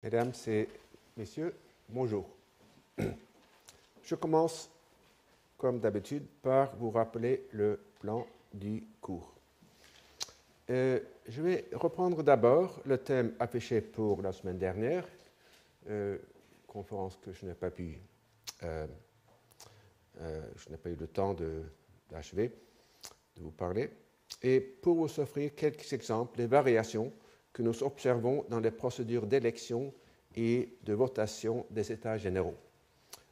Mesdames et messieurs, bonjour. Je commence, comme d'habitude, par vous rappeler le plan du cours. Je vais reprendre d'abord le thème affiché pour la semaine dernière, conférence que je n'ai pas eu le temps d'achever, de vous parler, et pour vous offrir quelques exemples des variations que nous observons dans les procédures d'élection et de votation des États généraux.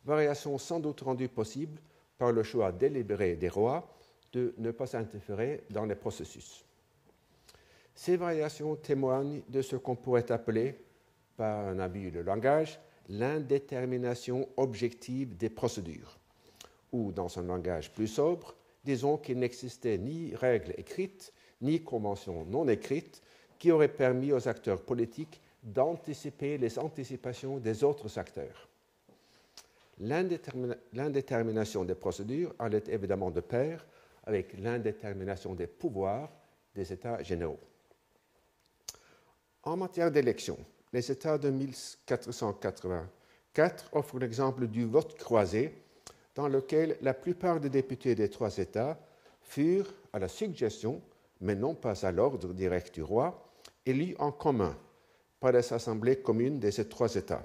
Variations sans doute rendues possibles par le choix délibéré des rois de ne pas interférer dans les processus. Ces variations témoignent de ce qu'on pourrait appeler, par un abus de langage, l'indétermination objective des procédures, ou dans un langage plus sobre, disons qu'il n'existait ni règles écrites, ni conventions non écrites qui auraient permis aux acteurs politiques d'anticiper les anticipations des autres acteurs. L'indétermination des procédures allait évidemment de pair avec l'indétermination des pouvoirs des États généraux. En matière d'élection, les États de 1484 offrent l'exemple du vote croisé, dans lequel la plupart des députés des trois États furent, à la suggestion, mais non pas à l'ordre direct du roi, élus en commun par les assemblées communes de ces trois États.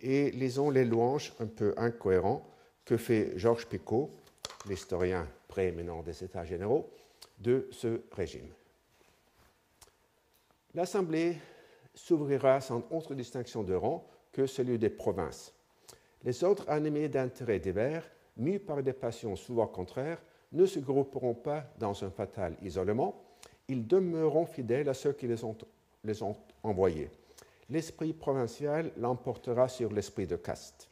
Et lisons les louanges un peu incohérents que fait Georges Picot, l'historien prééminent des États généraux, de ce régime. L'Assemblée s'ouvrira sans autre distinction de rang que celui des provinces. Les autres animés d'intérêts divers, mus par des passions souvent contraires, ne se grouperont pas dans un fatal isolement. Ils demeureront fidèles à ceux qui les ont envoyés. L'esprit provincial l'emportera sur l'esprit de caste.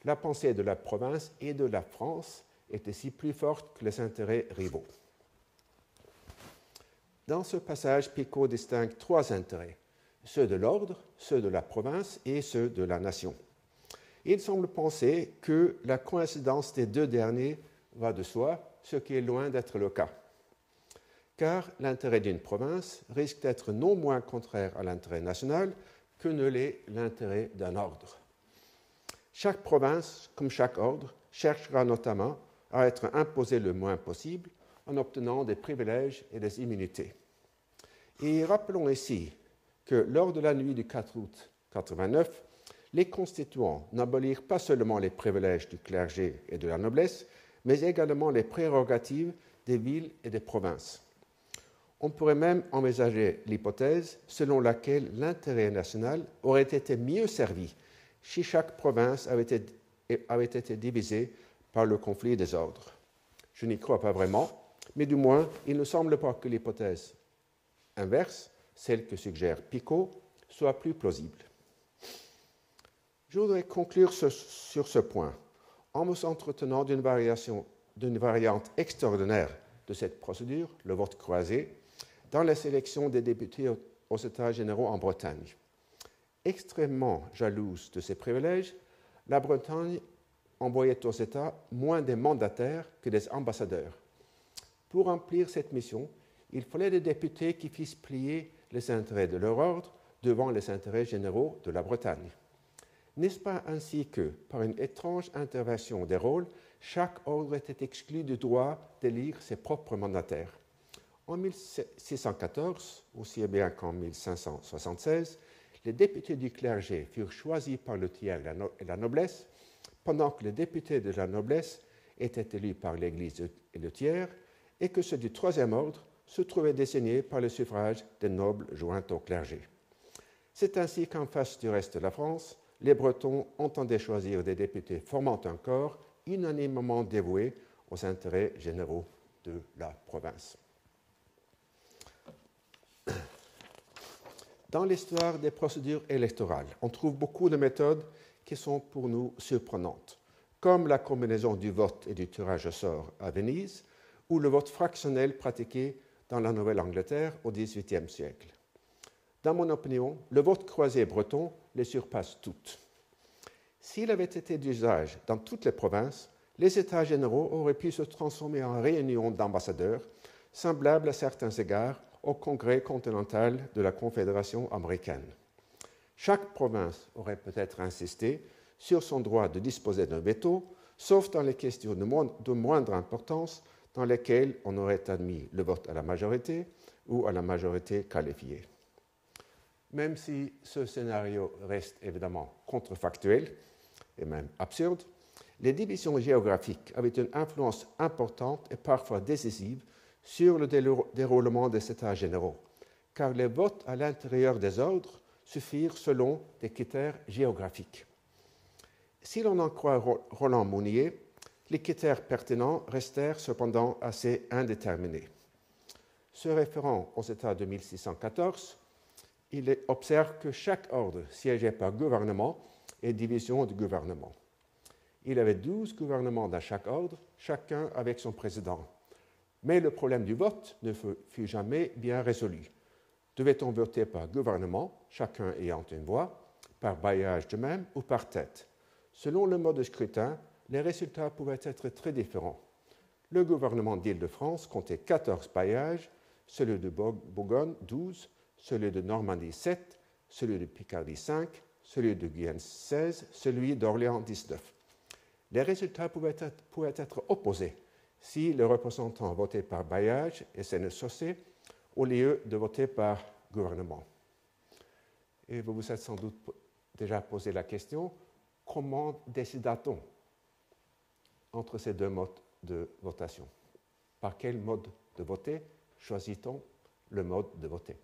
La pensée de la province et de la France est ainsi plus forte que les intérêts rivaux. Dans ce passage, Picot distingue trois intérêts, ceux de l'ordre, ceux de la province et ceux de la nation. Il semble penser que la coïncidence des deux derniers va de soi, ce qui est loin d'être le cas. Car l'intérêt d'une province risque d'être non moins contraire à l'intérêt national que ne l'est l'intérêt d'un ordre. Chaque province, comme chaque ordre, cherchera notamment à être imposée le moins possible en obtenant des privilèges et des immunités. Et rappelons ici que lors de la nuit du 4 août 89, les constituants n'abolirent pas seulement les privilèges du clergé et de la noblesse, mais également les prérogatives des villes et des provinces. On pourrait même envisager l'hypothèse selon laquelle l'intérêt national aurait été mieux servi si chaque province avait été divisée par le conflit des ordres. Je n'y crois pas vraiment, mais du moins, il ne semble pas que l'hypothèse inverse, celle que suggère Picot, soit plus plausible. Je voudrais conclure sur ce point en me entretenant d'une variante extraordinaire de cette procédure, le vote croisé, dans la sélection des députés aux États généraux en Bretagne. Extrêmement jalouse de ces privilèges, la Bretagne envoyait aux États moins des mandataires que des ambassadeurs. Pour remplir cette mission, il fallait des députés qui fissent plier les intérêts de leur ordre devant les intérêts généraux de la Bretagne. N'est-ce pas ainsi que, par une étrange intervention des rôles, chaque ordre était exclu du droit d'élire ses propres mandataires? En 1614, aussi bien qu'en 1576, les députés du clergé furent choisis par le tiers et la noblesse, pendant que les députés de la noblesse étaient élus par l'Église et le tiers, et que ceux du troisième ordre se trouvaient désignés par le suffrage des nobles joints au clergé. C'est ainsi qu'en face du reste de la France, les Bretons entendaient choisir des députés formant un corps unanimement dévoué aux intérêts généraux de la province. Dans l'histoire des procédures électorales, on trouve beaucoup de méthodes qui sont pour nous surprenantes, comme la combinaison du vote et du tirage au sort à Venise, ou le vote fractionnel pratiqué dans la Nouvelle-Angleterre au XVIIIe siècle. Dans mon opinion, le vote croisé breton les surpasse toutes. S'il avait été d'usage dans toutes les provinces, les États généraux auraient pu se transformer en réunion d'ambassadeurs, semblables à certains égards au Congrès continental de la Confédération américaine. Chaque province aurait peut-être insisté sur son droit de disposer d'un veto, sauf dans les questions de moindre importance dans lesquelles on aurait admis le vote à la majorité ou à la majorité qualifiée. Même si ce scénario reste évidemment contrefactuel et même absurde, les divisions géographiques avaient une influence importante et parfois décisive sur le déroulement des États généraux, car les votes à l'intérieur des ordres suffirent selon des critères géographiques. Si l'on en croit Roland Mounier, les critères pertinents restèrent cependant assez indéterminés. Se référant aux États de 1614, il observe que chaque ordre siégeait par gouvernement et division de gouvernement. Il y avait 12 gouvernements dans chaque ordre, chacun avec son président. Mais le problème du vote ne fut jamais bien résolu. Devait-on voter par gouvernement, chacun ayant une voix, par bailliage de même ou par tête? Selon le mode de scrutin, les résultats pouvaient être très différents. Le gouvernement d'Île-de-France comptait 14 bailliages, celui de Bourgogne 12, celui de Normandie 7, celui de Picardie 5, celui de Guyenne 16, celui d'Orléans 19. Les résultats pouvaient être opposés si le représentant votait par bailliage et sénéchaussée au lieu de voter par gouvernement. Et vous vous êtes sans doute déjà posé la question, comment décida-t-on entre ces deux modes de votation? Par quel mode de voter choisit-on le mode de voter?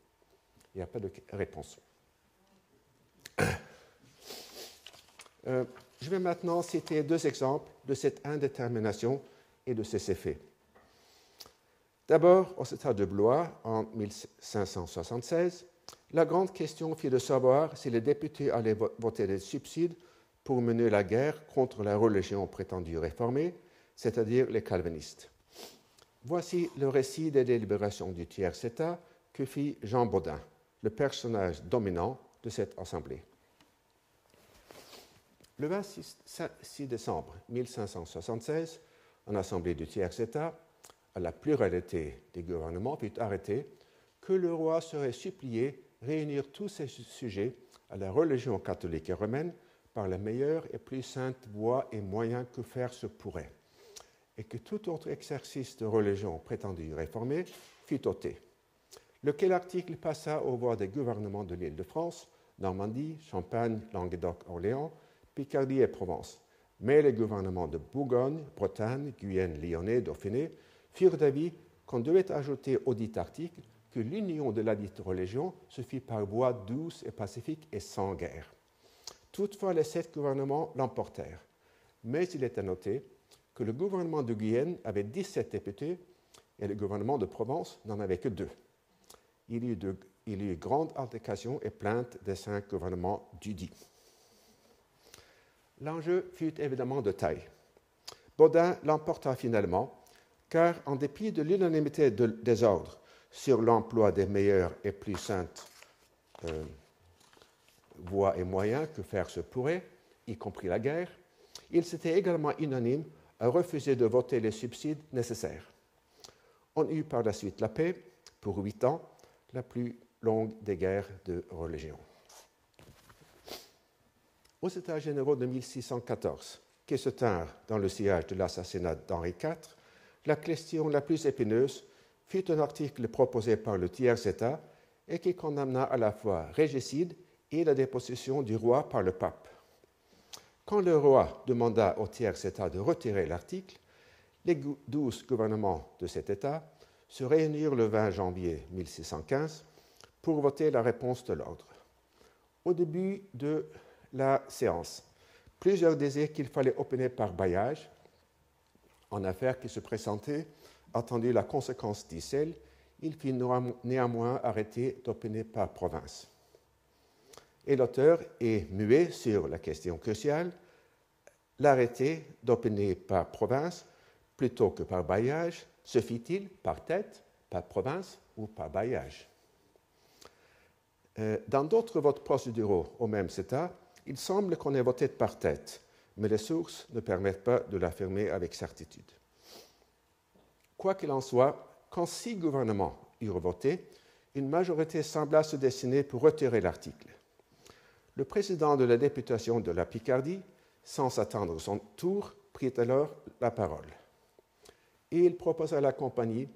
Il n'y a pas de réponse. Je vais maintenant citer deux exemples de cette indétermination et de ses effets. D'abord, au État de Blois, en 1576, la grande question fut de savoir si les députés allaient voter des subsides pour mener la guerre contre la religion prétendue réformée, c'est-à-dire les calvinistes. Voici le récit des délibérations du tiers-État que fit Jean Bodin, le personnage dominant de cette assemblée. Le 26 décembre 1576, en assemblée du tiers-État, à la pluralité des gouvernements, fut arrêté que le roi serait supplié réunir tous ces sujets à la religion catholique et romaine par la meilleure et plus sainte voie et moyen que faire se pourrait, et que tout autre exercice de religion prétendue réformée fut ôté. Lequel article passa aux voix des gouvernements de l'Île-de-France, Normandie, Champagne, Languedoc, Orléans, Picardie et Provence. Mais les gouvernements de Bourgogne, Bretagne, Guyenne, Lyonnais, Dauphiné firent d'avis qu'on devait ajouter au dit article que l'union de la dite religion se fit par voie douce et pacifique et sans guerre. Toutefois, les 7 gouvernements l'emportèrent. Mais il est à noter que le gouvernement de Guyenne avait 17 députés et le gouvernement de Provence n'en avait que 2. Il y eut grande altercation et plainte des 5 gouvernements dudit. L'enjeu fut évidemment de taille. Bodin l'emporta finalement, car en dépit de l'unanimité des ordres sur l'emploi des meilleures et plus saintes voies et moyens que faire se pourrait, y compris la guerre, il s'était également unanime à refuser de voter les subsides nécessaires. On eut par la suite la paix, pour 8 ans, la plus longue des guerres de religion. Aux États généraux de 1614, qui se tinrent dans le sillage de l'assassinat d'Henri IV, la question la plus épineuse fut un article proposé par le tiers-État et qui condamna à la fois régicide et la déposition du roi par le pape. Quand le roi demanda au tiers-État de retirer l'article, les 12 gouvernements de cet État se réunirent le 20 janvier 1615 pour voter la réponse de l'ordre. Au début de la séance, plusieurs disaient qu'il fallait opiner par bailliage. En affaire qui se présentait, attendu la conséquence d'Issel, il fit néanmoins arrêter d'opiner par province. Et l'auteur est muet sur la question cruciale, l'arrêté d'opiner par province plutôt que par bailliage se fit-il par tête, par province ou par bailliage? Dans d'autres votes procéduraux au même État, il semble qu'on ait voté par tête, mais les sources ne permettent pas de l'affirmer avec certitude. Quoi qu'il en soit, quand 6 gouvernements eurent voté, une majorité sembla se dessiner pour retirer l'article. Le président de la députation de la Picardie, sans attendre son tour, prit alors la parole. Et il proposa à la compagnie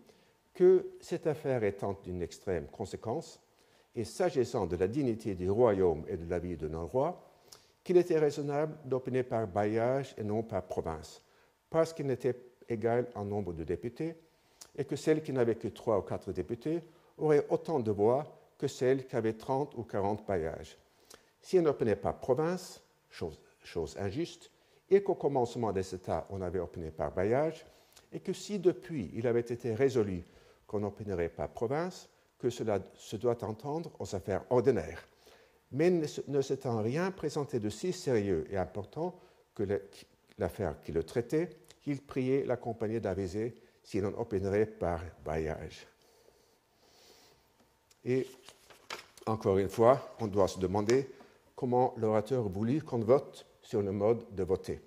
que cette affaire étant d'une extrême conséquence, et s'agissant de la dignité du royaume et de la vie de nos rois, qu'il était raisonnable d'opérer par bailliage et non par province, parce qu'il n'était égal en nombre de députés, et que celle qui n'avait que 3 ou 4 députés aurait autant de voix que celle qui avait 30 ou 40 bailliages. Si elle n'opérait pas province, chose injuste, et qu'au commencement des États on avait opéré par bailliage, et que si depuis il avait été résolu qu'on n'opérerait pas province, que cela se doit entendre aux affaires ordinaires, mais ne s'étant rien présenté de si sérieux et important que l'affaire qui le traitait, il priait la compagnie d'aviser si l'on opérerait par bailliage. Et encore une fois, on doit se demander comment l'orateur voulut qu'on vote sur le mode de voter.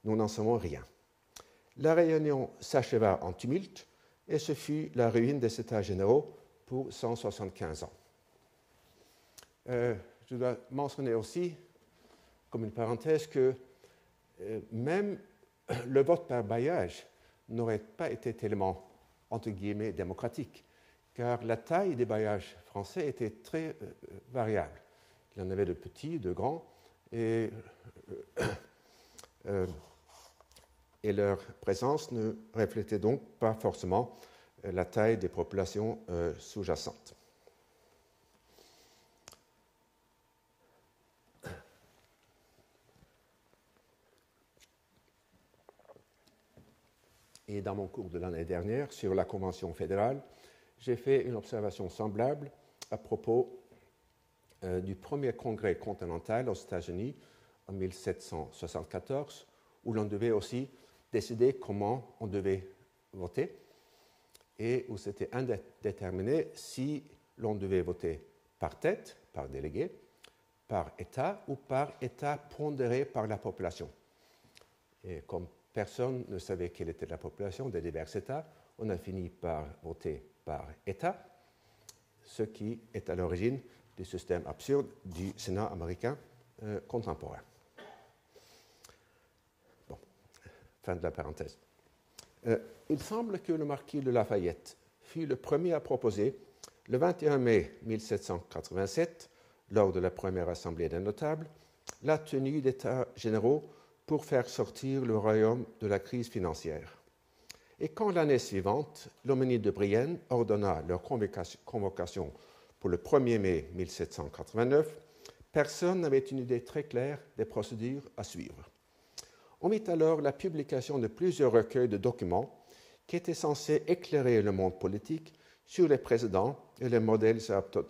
Nous n'en savons rien. La réunion s'acheva en tumulte et ce fut la ruine des États généraux pour 175 ans. Je dois mentionner aussi, comme une parenthèse, que même le vote par bailliage n'aurait pas été tellement, entre guillemets, démocratique, car la taille des bailliages français était très variable. Il y en avait de petits, de grands, et leur présence ne reflétait donc pas forcément la taille des populations sous-jacentes. Et dans mon cours de l'année dernière sur la Convention fédérale, j'ai fait une observation semblable à propos du premier congrès continental aux États-Unis en 1774, où l'on devait aussi décider comment on devait voter et où c'était indéterminé si l'on devait voter par tête, par délégué, par État ou par État pondéré par la population. Et comme personne ne savait quelle était la population des divers États, on a fini par voter par État, ce qui est à l'origine du système absurde du Sénat américain contemporain. Bon, fin de la parenthèse. Il semble que le marquis de Lafayette fut le premier à proposer, le 21 mai 1787, lors de la première assemblée des notables, la tenue d'États généraux pour faire sortir le royaume de la crise financière. Et quand l'année suivante, l'homénide de Brienne ordonna leur convocation pour le 1er mai 1789, personne n'avait une idée très claire des procédures à suivre. On mit alors la publication de plusieurs recueils de documents qui étaient censés éclairer le monde politique sur les précédents et les modèles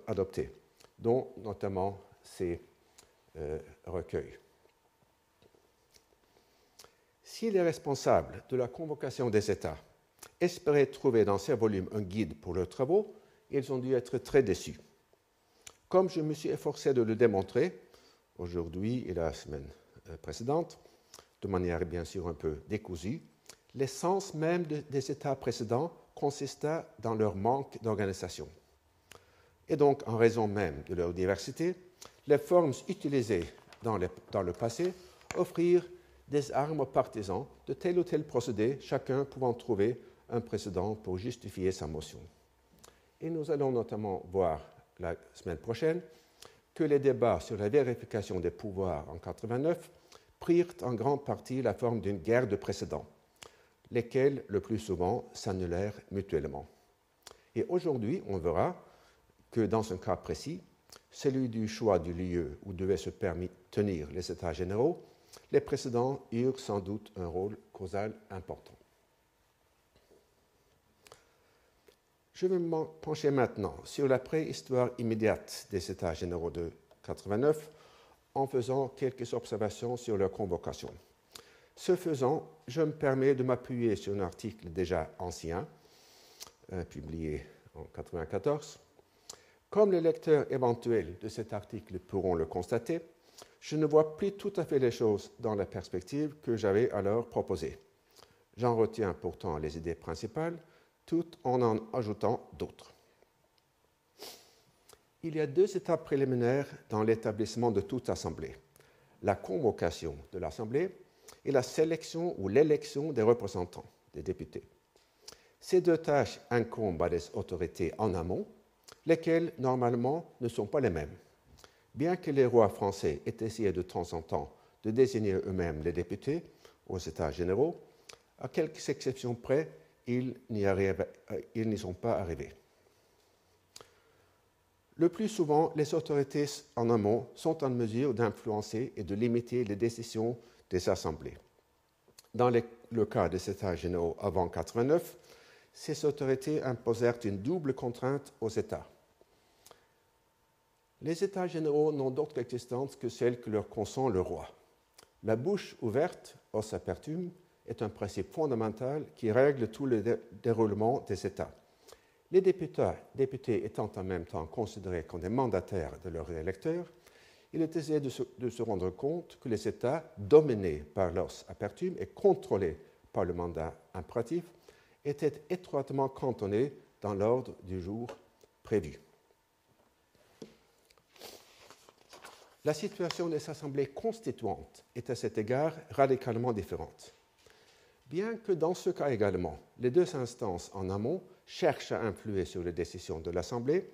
adoptés, dont notamment ces recueils. Si les responsables de la convocation des États espéraient trouver dans ces volumes un guide pour leurs travaux, ils ont dû être très déçus. Comme je me suis efforcé de le démontrer, aujourd'hui et la semaine précédente, de manière bien sûr un peu décousue, l'essence même des États précédents consista dans leur manque d'organisation. Et donc, en raison même de leur diversité, les formes utilisées dans le passé offrirent des armes aux partisans de tel ou tel procédé, chacun pouvant trouver un précédent pour justifier sa motion. Et nous allons notamment voir la semaine prochaine que les débats sur la vérification des pouvoirs en 89 prirent en grande partie la forme d'une guerre de précédents, lesquels, le plus souvent, s'annulèrent mutuellement. Et aujourd'hui, on verra que dans un cas précis, celui du choix du lieu où devaient se tenir les États généraux, les précédents eurent sans doute un rôle causal important. Je vais me pencher maintenant sur la préhistoire immédiate des États généraux de 89 en faisant quelques observations sur leur convocation. Ce faisant, je me permets de m'appuyer sur un article déjà ancien, publié en 1994. Comme les lecteurs éventuels de cet article pourront le constater, je ne vois plus tout à fait les choses dans la perspective que j'avais alors proposée. J'en retiens pourtant les idées principales, tout en ajoutant d'autres. Il y a deux étapes préliminaires dans l'établissement de toute assemblée: la convocation de l'assemblée et la sélection ou l'élection des représentants, des députés. Ces deux tâches incombent à des autorités en amont, lesquelles normalement ne sont pas les mêmes. Bien que les rois français aient essayé de temps en temps de désigner eux-mêmes les députés aux États généraux, à quelques exceptions près, ils n'y sont pas arrivés. Le plus souvent, les autorités en amont sont en mesure d'influencer et de limiter les décisions des assemblées. Dans le cas des États généraux avant 89, ces autorités imposèrent une double contrainte aux États. Les États généraux n'ont d'autre existence que celle que leur consent le roi. La bouche ouverte, os apertum, est un principe fondamental qui règle tout le déroulement des États. Les députés étant en même temps considérés comme des mandataires de leurs électeurs, il est aisé de se rendre compte que les États, dominés par l'os apertum et contrôlés par le mandat impératif, étaient étroitement cantonnés dans l'ordre du jour prévu. La situation des assemblées constituantes est à cet égard radicalement différente. Bien que dans ce cas également, les deux instances en amont cherchent à influer sur les décisions de l'Assemblée,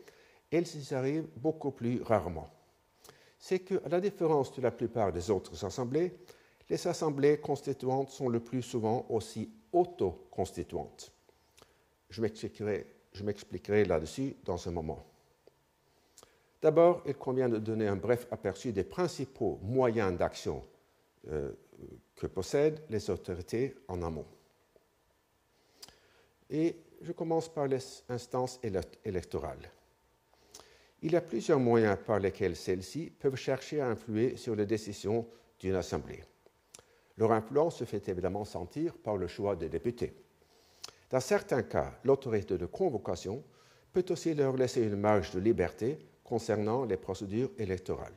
elles y arrivent beaucoup plus rarement. C'est qu'à la différence de la plupart des autres assemblées, les assemblées constituantes sont le plus souvent aussi auto-constituantes. Je m'expliquerai là-dessus dans un moment. D'abord, il convient de donner un bref aperçu des principaux moyens d'action que possèdent les autorités en amont. Et je commence par les instances électorales. Il y a plusieurs moyens par lesquels celles-ci peuvent chercher à influer sur les décisions d'une assemblée. Leur influence se fait évidemment sentir par le choix des députés. Dans certains cas, l'autorité de convocation peut aussi leur laisser une marge de liberté concernant les procédures électorales.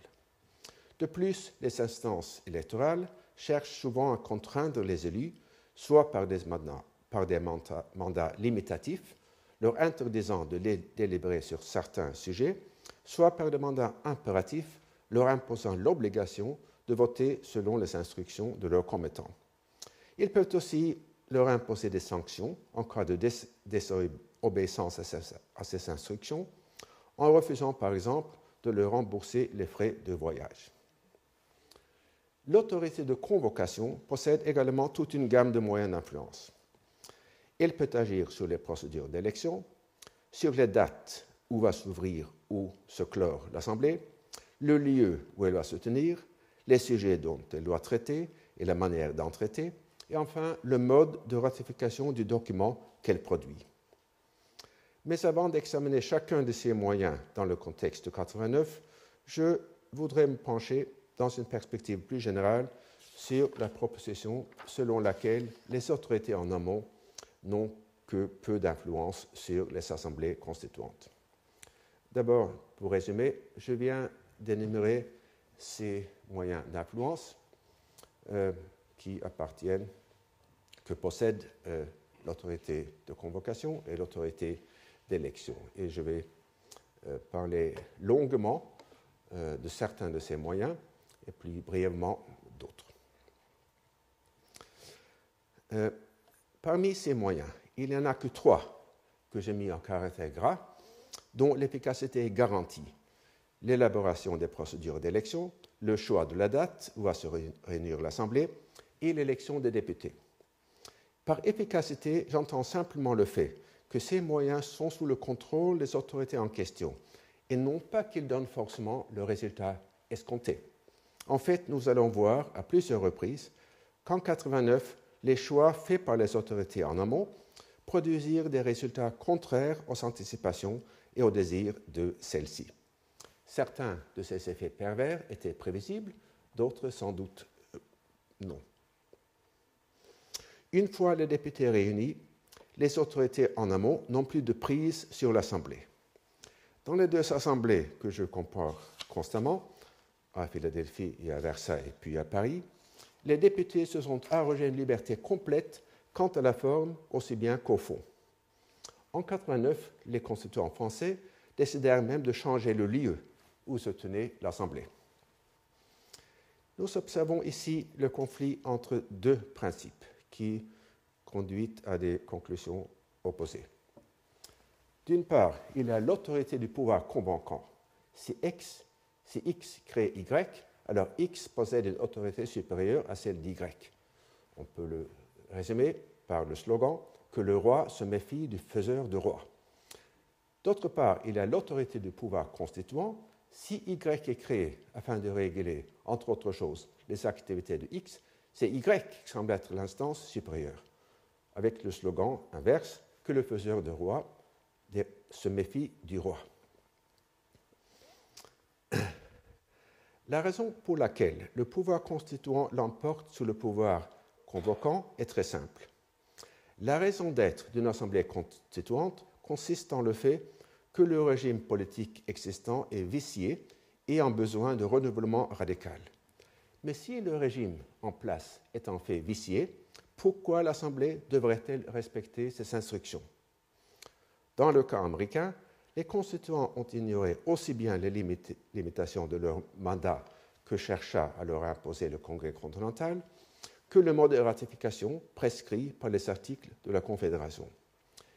De plus, les instances électorales cherchent souvent à contraindre les élus, soit par des mandats limitatifs, leur interdisant de délibérer sur certains sujets, soit par des mandats impératifs, leur imposant l'obligation de voter selon les instructions de leurs commettants. Ils peuvent aussi leur imposer des sanctions en cas de désobéissance à ces instructions, en refusant par exemple de leur rembourser les frais de voyage. L'autorité de convocation possède également toute une gamme de moyens d'influence. Elle peut agir sur les procédures d'élection, sur les dates où va s'ouvrir ou se clore l'Assemblée, le lieu où elle va se tenir, les sujets dont elle doit traiter et la manière d'en traiter, et enfin le mode de ratification du document qu'elle produit. Mais avant d'examiner chacun de ces moyens dans le contexte de 89, je voudrais me pencher dans une perspective plus générale sur la proposition selon laquelle les autorités en amont n'ont que peu d'influence sur les assemblées constituantes. D'abord, pour résumer, je viens d'énumérer ces moyens d'influence que possèdent l'autorité de convocation et l'autorité d'élection. Et je vais parler longuement de certains de ces moyens et plus brièvement d'autres. Parmi ces moyens, il n'y en a que 3 que j'ai mis en caractère gras, dont l'efficacité est garantie: l'élaboration des procédures d'élection, le choix de la date où va se réunir l'Assemblée et l'élection des députés. Par efficacité, j'entends simplement le fait que ces moyens sont sous le contrôle des autorités en question et non pas qu'ils donnent forcément le résultat escompté. En fait, nous allons voir à plusieurs reprises qu'en 89, les choix faits par les autorités en amont produisirent des résultats contraires aux anticipations et aux désirs de celles-ci. Certains de ces effets pervers étaient prévisibles, d'autres sans doute non. Une fois les députés réunis, les autorités en amont n'ont plus de prise sur l'Assemblée. Dans les 2 assemblées que je compare constamment, à Philadelphie et à Versailles, puis à Paris, les députés se sont arrogés une liberté complète quant à la forme aussi bien qu'au fond. En 89, les constituants français décidèrent même de changer le lieu où se tenait l'Assemblée. Nous observons ici le conflit entre deux principes qui conduisent à des conclusions opposées. D'une part, il y a l'autorité du pouvoir convaincant. Si X crée Y, alors X possède une autorité supérieure à celle d'Y. On peut le résumer par le slogan que le roi se méfie du faiseur de roi. D'autre part, il y a l'autorité du pouvoir constituant. Si Y est créé afin de réguler, entre autres choses, les activités de X, c'est Y qui semble être l'instance supérieure, avec le slogan inverse que le faiseur de roi se méfie du roi. La raison pour laquelle le pouvoir constituant l'emporte sur le pouvoir convoquant est très simple. La raison d'être d'une assemblée constituante consiste dans le fait que le régime politique existant est vicié et en besoin de renouvellement radical. Mais si le régime en place est en fait vicié, pourquoi l'Assemblée devrait-elle respecter ses instructions? Dans le cas américain, les constituants ont ignoré aussi bien les limitations de leur mandat que chercha à leur imposer le Congrès continental que le mode de ratification prescrit par les articles de la Confédération.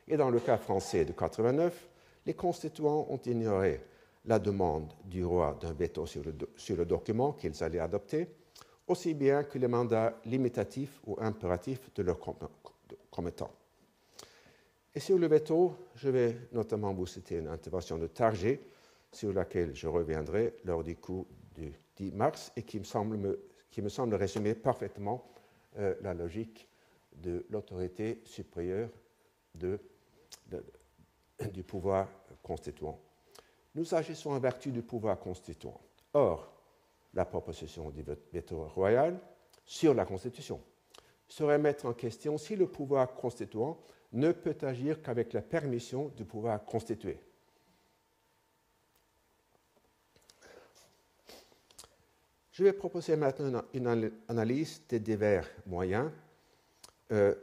Et dans le cas français de 89, les constituants ont ignoré la demande du roi d'un veto sur le document qu'ils allaient adopter, aussi bien que les mandats limitatifs ou impératifs de leurs commettants. Et sur le veto, je vais notamment vous citer une intervention de Target, sur laquelle je reviendrai lors du cours du 10 mars et qui me semble résumer parfaitement la logique de l'autorité supérieure du pouvoir constituant. Nous agissons en vertu du pouvoir constituant. Or, la proposition du veto royal sur la Constitution serait mettre en question si le pouvoir constituant ne peut agir qu'avec la permission du pouvoir constitué. Je vais proposer maintenant une analyse des divers moyens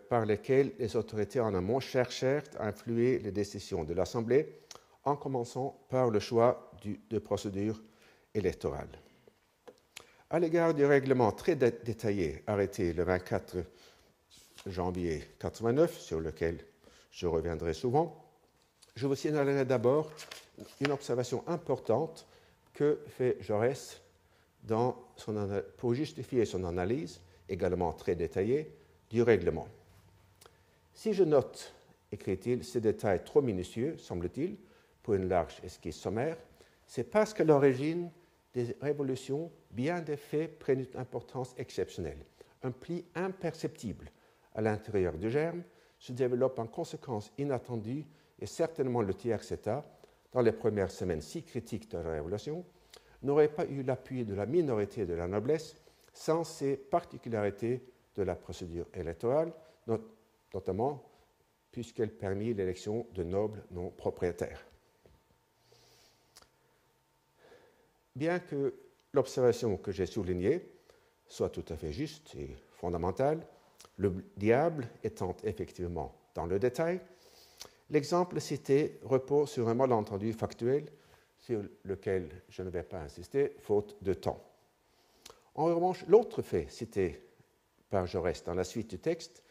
par lesquels les autorités en amont cherchèrent à influer les décisions de l'Assemblée, en commençant par le choix de procédure électorale. À l'égard du règlement très détaillé arrêté le 24 janvier 1989, sur lequel je reviendrai souvent, je vous signalerai d'abord une observation importante que fait Jaurès pour justifier son analyse, également très détaillée, du règlement. Si je note, écrit-il, ces détails trop minutieux, semble-t-il, pour une large esquisse sommaire, c'est parce qu'à l'origine des révolutions, bien des faits prennent une importance exceptionnelle. Un pli imperceptible à l'intérieur du germe se développe en conséquence inattendue et certainement le tiers-état, dans les premières semaines si critiques de la Révolution, n'aurait pas eu l'appui de la minorité de la noblesse sans ces particularités de la procédure électorale, notamment puisqu'elle permit l'élection de nobles non propriétaires. Bien que l'observation que j'ai soulignée soit tout à fait juste et fondamentale, le diable étant effectivement dans le détail, l'exemple cité repose sur un malentendu factuel sur lequel je ne vais pas insister, faute de temps. En revanche, l'autre fait cité par Jaurès dans la suite du texte,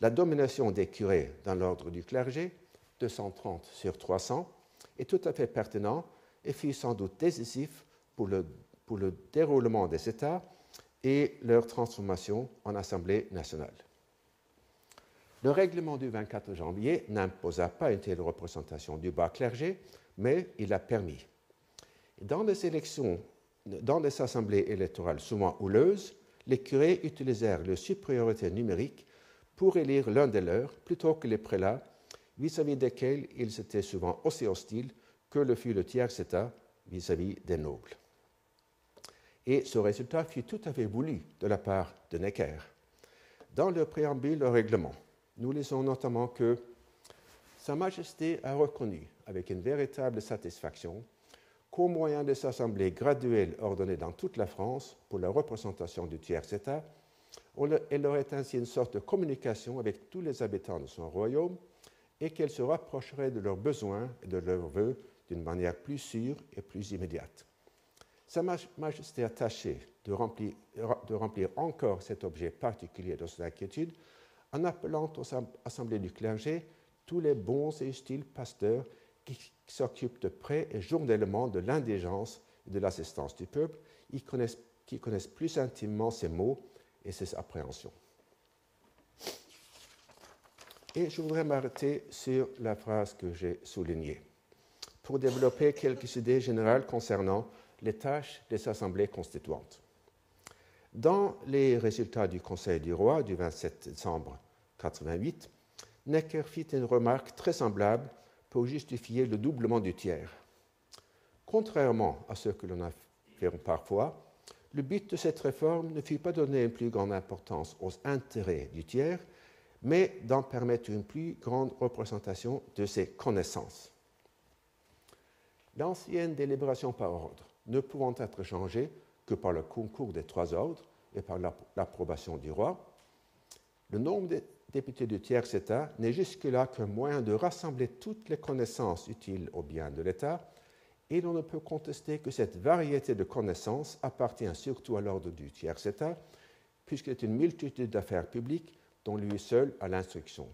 la domination des curés dans l'ordre du clergé, 230 sur 300, est tout à fait pertinent et fut sans doute décisif pour le déroulement des États et leur transformation en Assemblée nationale. Le règlement du 24 janvier n'imposa pas une telle représentation du bas clergé, mais il l'a permis. Dans les assemblées électorales souvent houleuses, les curés utilisèrent leur supériorité numérique pour élire l'un des leurs plutôt que les prélats, vis-à-vis desquels ils étaient souvent aussi hostiles que le fut le tiers-état vis-à-vis des nobles. Et ce résultat fut tout à fait voulu de la part de Necker. Dans le préambule au règlement, nous lisons notamment que Sa Majesté a reconnu avec une véritable satisfaction qu'au moyen des assemblées graduelles ordonnées dans toute la France pour la représentation du tiers-État, elle aurait ainsi une sorte de communication avec tous les habitants de son royaume et qu'elle se rapprocherait de leurs besoins et de leurs vœux d'une manière plus sûre et plus immédiate. Sa Majesté a tâché de remplir encore cet objet particulier de son inquiétude en appelant aux assemblées du clergé tous les bons et utiles pasteurs qui s'occupent de près et journellement de l'indigence et de l'assistance du peuple, qui connaissent plus intimement ses maux et ses appréhensions. Et je voudrais m'arrêter sur la phrase que j'ai soulignée pour développer quelques idées générales concernant les tâches des assemblées constituantes. Dans les résultats du Conseil du roi du 27 décembre 1988, Necker fit une remarque très semblable pour justifier le doublement du tiers. Contrairement à ce que l'on affirme parfois, le but de cette réforme ne fut pas de donner une plus grande importance aux intérêts du tiers, mais d'en permettre une plus grande représentation de ses connaissances. L'ancienne délibération par ordre ne pouvant être changée que par le concours des trois ordres et par l'approbation du roi, le nombre de députés du tiers-État n'est jusque-là qu'un moyen de rassembler toutes les connaissances utiles au bien de l'État, et l'on ne peut contester que cette variété de connaissances appartient surtout à l'ordre du tiers-État, puisqu'il est une multitude d'affaires publiques dont lui seul a l'instruction.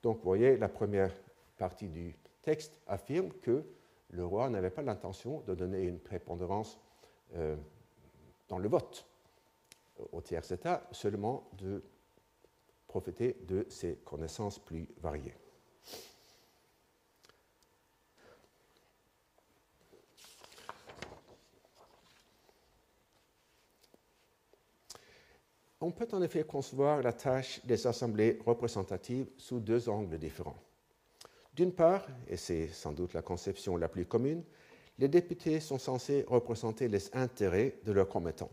Donc, vous voyez, la première partie du texte affirme que le roi n'avait pas l'intention de donner une prépondérance dans le vote au tiers-État, seulement de profiter de ses connaissances plus variées. On peut en effet concevoir la tâche des assemblées représentatives sous deux angles différents. D'une part, et c'est sans doute la conception la plus commune, les députés sont censés représenter les intérêts de leurs commettants.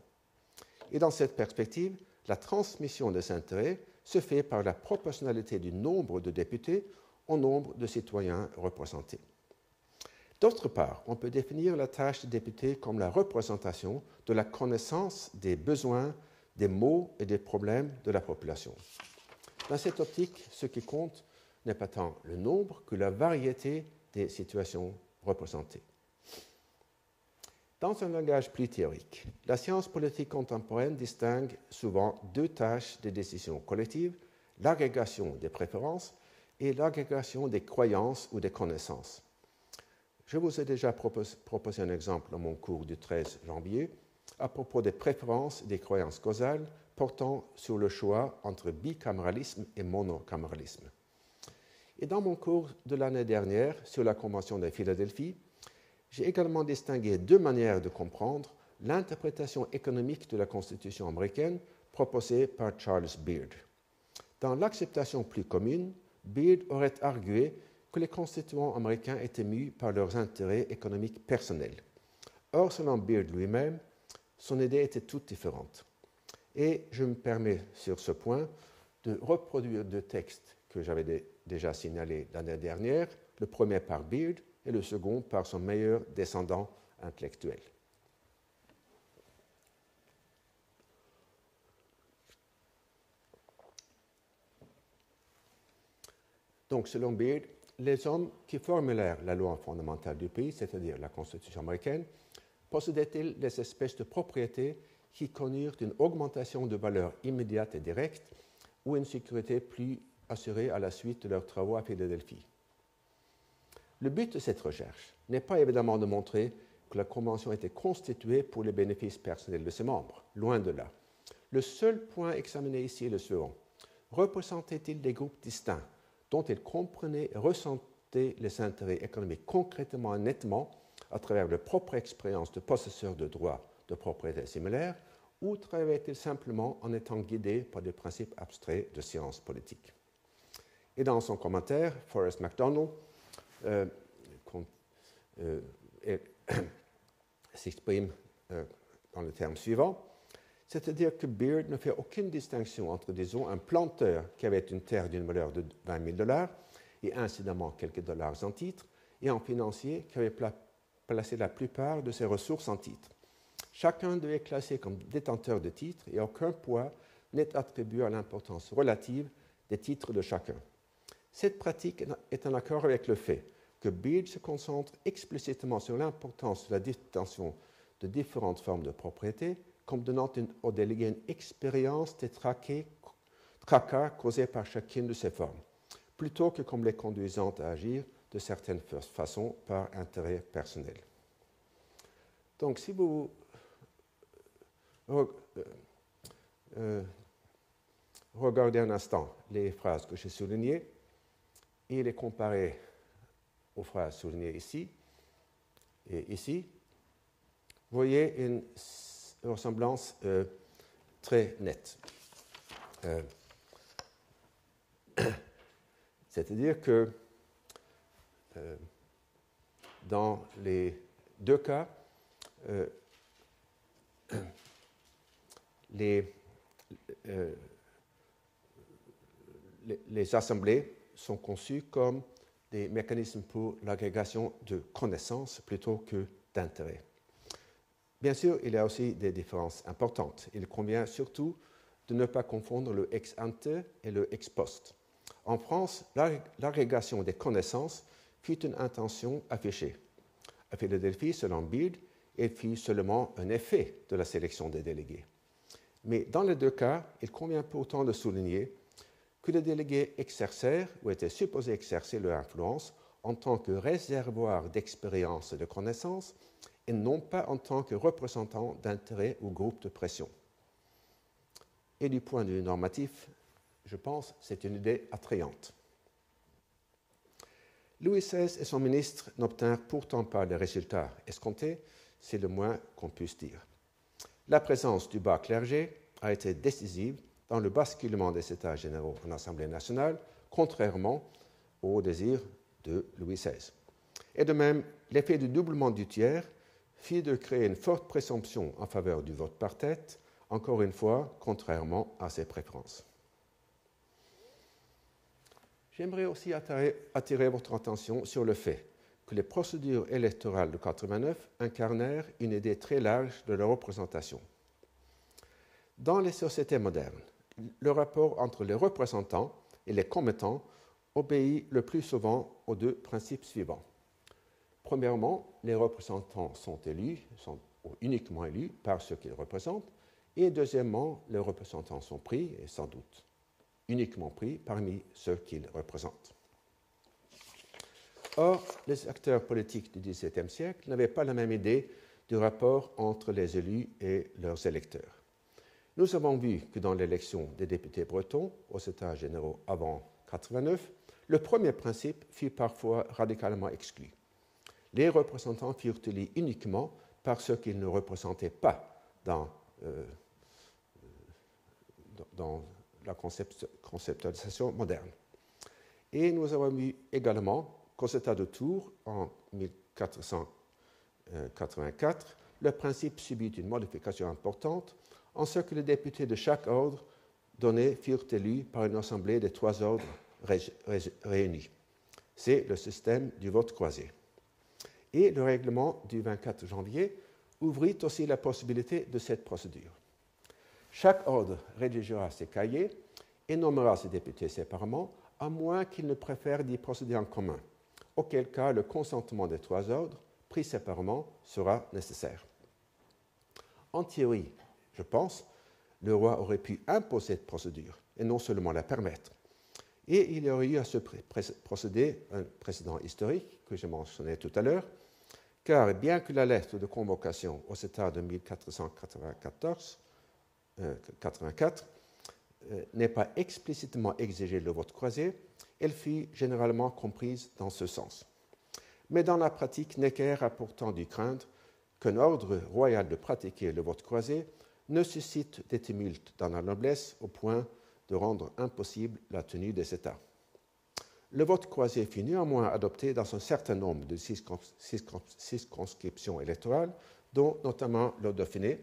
Et dans cette perspective, la transmission des intérêts se fait par la proportionnalité du nombre de députés au nombre de citoyens représentés. D'autre part, on peut définir la tâche des députés comme la représentation de la connaissance des besoins, des maux et des problèmes de la population. Dans cette optique, ce qui compte n'est pas tant le nombre que la variété des situations représentées. Dans un langage plus théorique, la science politique contemporaine distingue souvent deux tâches des décisions collectives, l'agrégation des préférences et l'agrégation des croyances ou des connaissances. Je vous ai déjà proposé un exemple dans mon cours du 13 janvier à propos des préférences et des croyances causales portant sur le choix entre bicaméralisme et monocaméralisme. Et dans mon cours de l'année dernière sur la Convention de Philadelphie, j'ai également distingué deux manières de comprendre l'interprétation économique de la Constitution américaine proposée par Charles Beard. Dans l'acceptation plus commune, Beard aurait argué que les constituants américains étaient mus par leurs intérêts économiques personnels. Or, selon Beard lui-même, son idée était toute différente. Et je me permets sur ce point de reproduire deux textes que j'avais déjà signalés l'année dernière, le premier par Beard et le second par son meilleur descendant intellectuel. Donc, selon Beard, les hommes qui formulèrent la loi fondamentale du pays, c'est-à-dire la Constitution américaine, possédaient-ils des espèces de propriétés qui connurent une augmentation de valeur immédiate et directe ou une sécurité plus assurée à la suite de leurs travaux à Philadelphie? Le but de cette recherche n'est pas évidemment de montrer que la Convention était constituée pour les bénéfices personnels de ses membres, loin de là. Le seul point examiné ici est le suivant. Représentait-il des groupes distincts dont ils comprenaient et ressentaient les intérêts économiques concrètement et nettement à travers leur propre expérience de possesseurs de droits de propriété similaires, ou travaillaient-ils simplement en étant guidés par des principes abstraits de science politique? Et dans son commentaire, Forrest McDonald s'exprime dans le terme suivant, c'est-à-dire que Beard ne fait aucune distinction entre, disons, un planteur qui avait une terre d'une valeur de $20 000 et incidemment quelques dollars en titres, et un financier qui avait placé la plupart de ses ressources en titres. Chacun devait être classé comme détenteur de titres et aucun poids n'est attribué à l'importance relative des titres de chacun. Cette pratique est en accord avec le fait que Beard se concentre explicitement sur l'importance de la distinction de différentes formes de propriété, comme donnant aux délégués une expérience des tracas causés par chacune de ces formes, plutôt que comme les conduisant à agir de certaines façons par intérêt personnel. Donc, si vous regardez un instant les phrases que j'ai soulignées et les comparez aux phrases soulignées ici et ici, vous voyez une ressemblance très nette. C'est-à-dire que dans les deux cas, les assemblées sont conçues comme des mécanismes pour l'agrégation de connaissances plutôt que d'intérêts. Bien sûr, il y a aussi des différences importantes. Il convient surtout de ne pas confondre le ex ante et le ex post. En France, l'agrégation des connaissances fut une intention affichée. À Philadelphie, selon Beard, elle fut seulement un effet de la sélection des délégués. Mais dans les deux cas, il convient pourtant de souligner que les délégués exercèrent ou étaient supposés exercer leur influence en tant que réservoir d'expérience et de connaissances et non pas en tant que représentants d'intérêts ou groupes de pression. Et du point de vue normatif, je pense, c'est une idée attrayante. Louis XVI et son ministre n'obtinrent pourtant pas les résultats escomptés, c'est le moins qu'on puisse dire. La présence du bas clergé a été décisive dans le basculement des États généraux en Assemblée nationale, contrairement au désir de Louis XVI. Et de même, l'effet du doublement du tiers fit de créer une forte présomption en faveur du vote par tête, encore une fois, contrairement à ses préférences. J'aimerais aussi attirer votre attention sur le fait que les procédures électorales de 89 incarnèrent une idée très large de la représentation. Dans les sociétés modernes, le rapport entre les représentants et les commettants obéit le plus souvent aux deux principes suivants. Premièrement, les représentants sont uniquement élus par ceux qu'ils représentent, et deuxièmement, les représentants sont pris, et sans doute uniquement pris, parmi ceux qu'ils représentent. Or, les acteurs politiques du XVIIe siècle n'avaient pas la même idée du rapport entre les élus et leurs électeurs. Nous avons vu que dans l'élection des députés bretons aux États généraux avant 89, le premier principe fut parfois radicalement exclu. Les représentants furent élus uniquement par ceux qu'ils ne représentaient pas dans la conceptualisation moderne. Et nous avons vu également qu'au État de Tours, en 1484, le principe subit une modification importante en ce que les députés de chaque ordre donné furent élus par une assemblée des trois ordres réunis. C'est le système du vote croisé. Et le règlement du 24 janvier ouvrit aussi la possibilité de cette procédure. Chaque ordre rédigera ses cahiers et nommera ses députés séparément, à moins qu'il ne préfère d'y procéder en commun, auquel cas le consentement des trois ordres, pris séparément, sera nécessaire. En théorie, je pense, le roi aurait pu imposer cette procédure, et non seulement la permettre. Et il y aurait eu à ce procédé un précédent historique que j'ai mentionné tout à l'heure, car bien que la lettre de convocation au État de 1484 n'ait pas explicitement exigé le vote croisé, elle fut généralement comprise dans ce sens. Mais dans la pratique, Necker a pourtant dû craindre qu'un ordre royal de pratiquer le vote croisé ne suscite des tumultes dans la noblesse au point de rendre impossible la tenue des États. Le vote croisé fut néanmoins adopté dans un certain nombre de circonscriptions électorales, dont notamment le Dauphiné,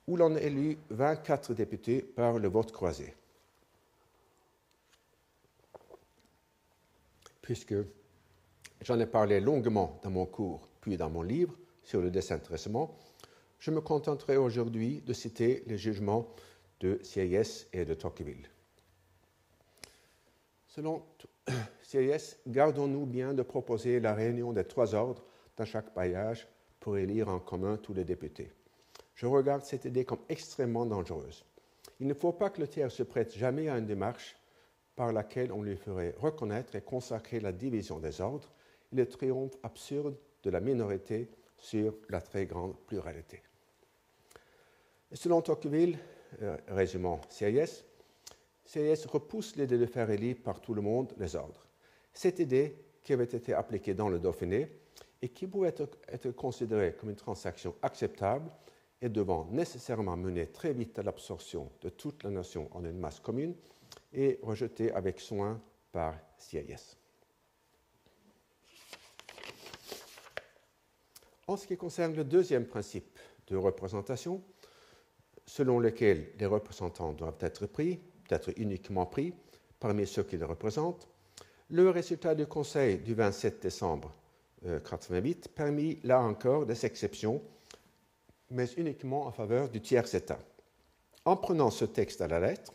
où l'on élut 24 députés par le vote croisé. Puisque j'en ai parlé longuement dans mon cours, puis dans mon livre sur le désintéressement, je me contenterai aujourd'hui de citer les jugements de Sieyès et de Tocqueville. Selon CIS, gardons-nous bien de proposer la réunion des 3 ordres dans chaque bailliage pour élire en commun tous les députés. Je regarde cette idée comme extrêmement dangereuse. Il ne faut pas que le tiers se prête jamais à une démarche par laquelle on lui ferait reconnaître et consacrer la division des ordres et le triomphe absurde de la minorité sur la très grande pluralité. Et selon Tocqueville, résumant CIS repousse l'idée de faire élire par tout le monde les ordres. Cette idée, qui avait été appliquée dans le Dauphiné et qui pouvait être considérée comme une transaction acceptable et devant nécessairement mener très vite à l'absorption de toute la nation en une masse commune, est rejetée avec soin par CIS. En ce qui concerne le deuxième principe de représentation, selon lequel les représentants doivent être uniquement pris parmi ceux qui les représentent, le résultat du Conseil du 27 décembre 1988 permit là encore des exceptions, mais uniquement en faveur du tiers-État. En prenant ce texte à la lettre,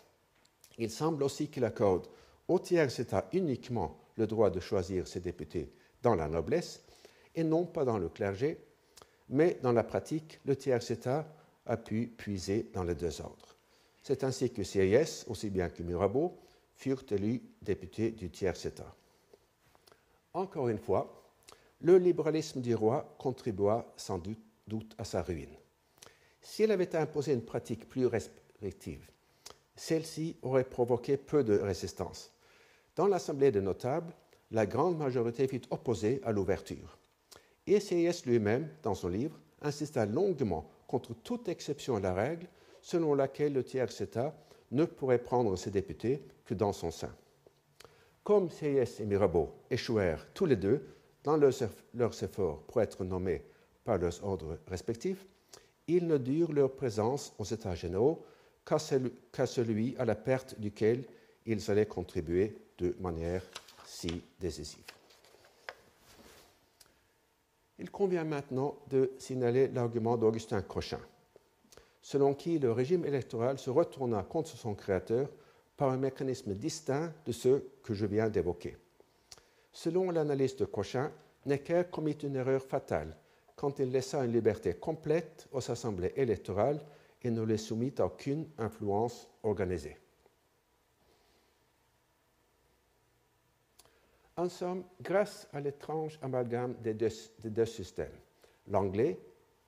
il semble aussi qu'il accorde au tiers-État uniquement le droit de choisir ses députés dans la noblesse et non pas dans le clergé, mais dans la pratique, le tiers-État a pu puiser dans les 2 ordres. C'est ainsi que CIS, aussi bien que Mirabeau, furent élus députés du tiers-État. Encore une fois, le libéralisme du roi contribua sans doute à sa ruine. S'il avait imposé une pratique plus restrictive, celle-ci aurait provoqué peu de résistance. Dans l'Assemblée des notables, la grande majorité fut opposée à l'ouverture. Et CIS lui-même, dans son livre, insista longuement contre toute exception à la règle selon laquelle le tiers-État ne pourrait prendre ses députés que dans son sein. Comme CIS et Mirabeau échouèrent tous les deux dans leurs efforts pour être nommés par leurs ordres respectifs, ils ne durent leur présence aux États généraux qu'à celui à la perte duquel ils allaient contribuer de manière si décisive. Il convient maintenant de signaler l'argument d'Augustin Cochin, selon qui le régime électoral se retourna contre son créateur par un mécanisme distinct de ceux que je viens d'évoquer. Selon l'analyse de Cochin, Necker commit une erreur fatale quand il laissa une liberté complète aux assemblées électorales et ne les soumit à aucune influence organisée. En somme, grâce à l'étrange amalgame des deux systèmes, l'anglais,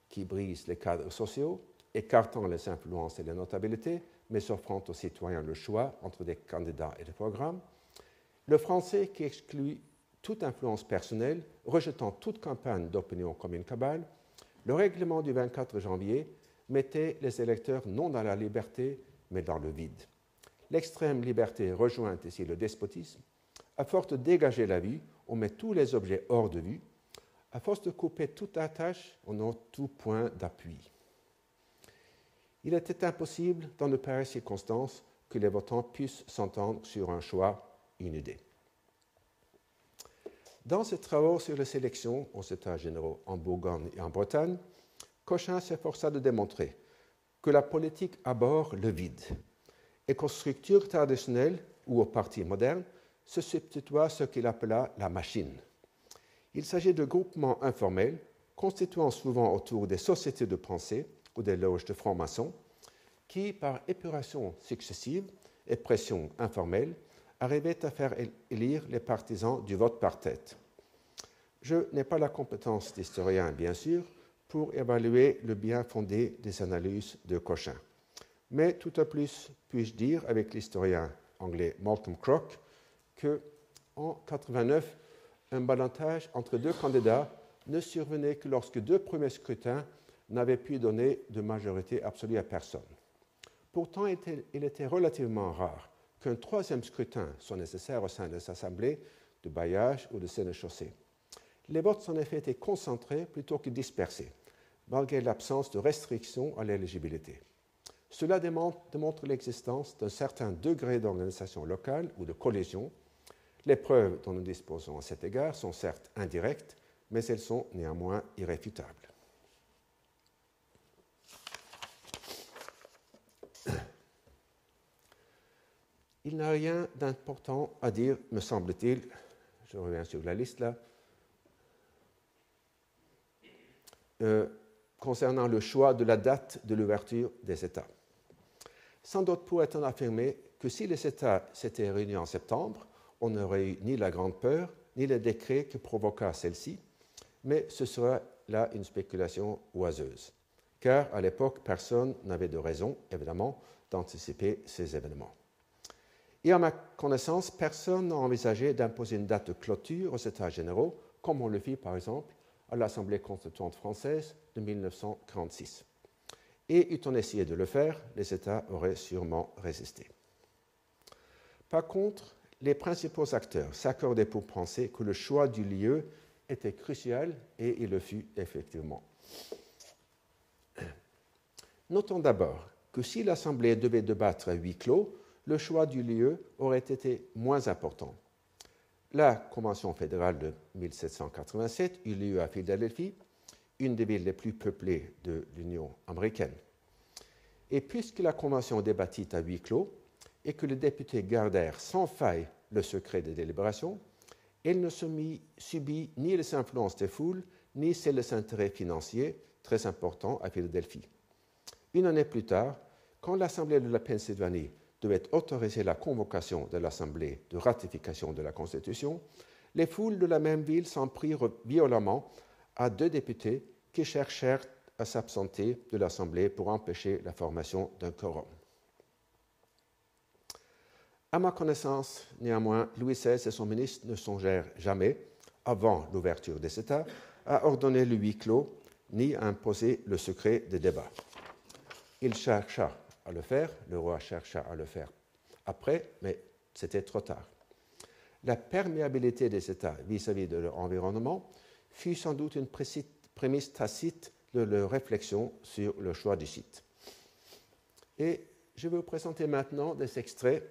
qui brise les cadres sociaux, écartant les influences et les notabilités, mais offrant aux citoyens le choix entre des candidats et des programmes, le français, qui exclut toute influence personnelle, rejetant toute campagne d'opinion comme une cabale, le règlement du 24 janvier mettait les électeurs non dans la liberté, mais dans le vide. L'extrême liberté rejoint ici le despotisme. À force de dégager la vue, on met tous les objets hors de vue. À force de couper toute attache, on a tout point d'appui. Il était impossible, dans de pareilles circonstances, que les votants puissent s'entendre sur un choix, une idée. Dans ses travaux sur les sélections aux États généraux en Bourgogne et en Bretagne, Cochin s'efforça de démontrer que la politique abhorre le vide et qu'aux structures traditionnelles ou aux partis modernes se substitua ce qu'il appela la machine. Il s'agit de groupements informels constituant souvent autour des sociétés de pensée ou des loges de francs-maçons qui, par épuration successive et pression informelle, arrivaient à faire élire les partisans du vote par tête. Je n'ai pas la compétence d'historien, bien sûr, pour évaluer le bien fondé des analyses de Cochin. Mais tout au plus puis-je dire, avec l'historien anglais Malcolm Crook, qu'en 1989, un ballottage entre 2 candidats ne survenait que lorsque 2 premiers scrutins n'avaient pu donner de majorité absolue à personne. Pourtant, il était relativement rare qu'un 3e scrutin soit nécessaire au sein des assemblées de bailliage ou de sénéchaussée. Les votes en effet étaient concentrés plutôt que dispersés, malgré l'absence de restrictions à l'éligibilité. Cela démontre l'existence d'un certain degré d'organisation locale ou de collision. Les preuves dont nous disposons à cet égard sont certes indirectes, mais elles sont néanmoins irréfutables. il n'a rien d'important à dire, me semble-t-il. Je reviens sur la liste là. Concernant le choix de la date de l'ouverture des États. Sans doute pourrait-on affirmer que si les États s'étaient réunis en septembre, on n'aurait eu ni la Grande Peur, ni le décret que provoqua celle-ci, mais ce serait là une spéculation oiseuse, car à l'époque, personne n'avait de raison, évidemment, d'anticiper ces événements. Et à ma connaissance, personne n'a envisagé d'imposer une date de clôture aux États généraux, comme on le fit par exemple à l'Assemblée constituante française de 1946. Et eût-on essayé de le faire, les États auraient sûrement résisté. Par contre, les principaux acteurs s'accordaient pour penser que le choix du lieu était crucial, et il le fut effectivement. Notons d'abord que si l'Assemblée devait débattre à huis clos, le choix du lieu aurait été moins important. La Convention fédérale de 1787 eut lieu à Philadelphie, une des villes les plus peuplées de l'Union américaine. Et puisque la Convention débattit à huis clos et que les députés gardèrent sans faille le secret des délibérations, elle ne subit ni les influences des foules, ni celles des intérêts financiers très importants à Philadelphie. Une année plus tard, quand l'Assemblée de la Pennsylvanie devait autoriser la convocation de l'Assemblée de ratification de la Constitution, les foules de la même ville s'en prirent violemment à deux députés qui cherchèrent à s'absenter de l'Assemblée pour empêcher la formation d'un quorum. À ma connaissance, néanmoins, Louis XVI et son ministre ne songèrent jamais, avant l'ouverture des États, à ordonner le huis clos ni à imposer le secret des débats. Il chercha à le faire, le roi chercha à le faire après, mais c'était trop tard. La perméabilité des États vis-à-vis de leur environnement fut sans doute une prémisse tacite de leur réflexion sur le choix du site. Et je vais vous présenter maintenant des extraits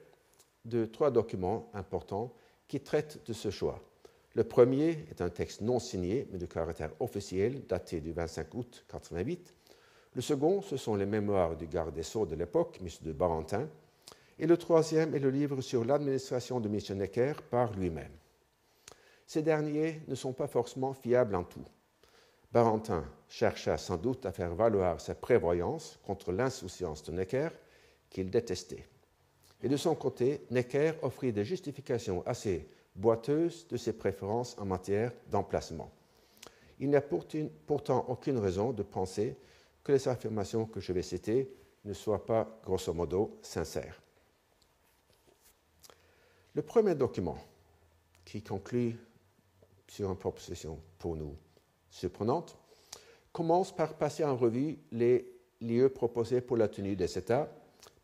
de 3 documents importants qui traitent de ce choix. Le premier est un texte non signé, mais de caractère officiel, daté du 25 août 1988. Le second, ce sont les mémoires du garde des Sceaux de l'époque, M. de Barentin. Et le troisième est le livre sur l'administration de M. Necker par lui-même. Ces derniers ne sont pas forcément fiables en tout. Barentin chercha sans doute à faire valoir sa prévoyance contre l'insouciance de Necker, qu'il détestait. Et de son côté, Necker offrit des justifications assez boiteuses de ses préférences en matière d'emplacement. Il n'y a pourtant aucune raison de penser que les affirmations que je vais citer ne soient pas, grosso modo, sincères. Le premier document, qui conclut sur une proposition pour nous surprenante, commence par passer en revue les lieux proposés pour la tenue des États: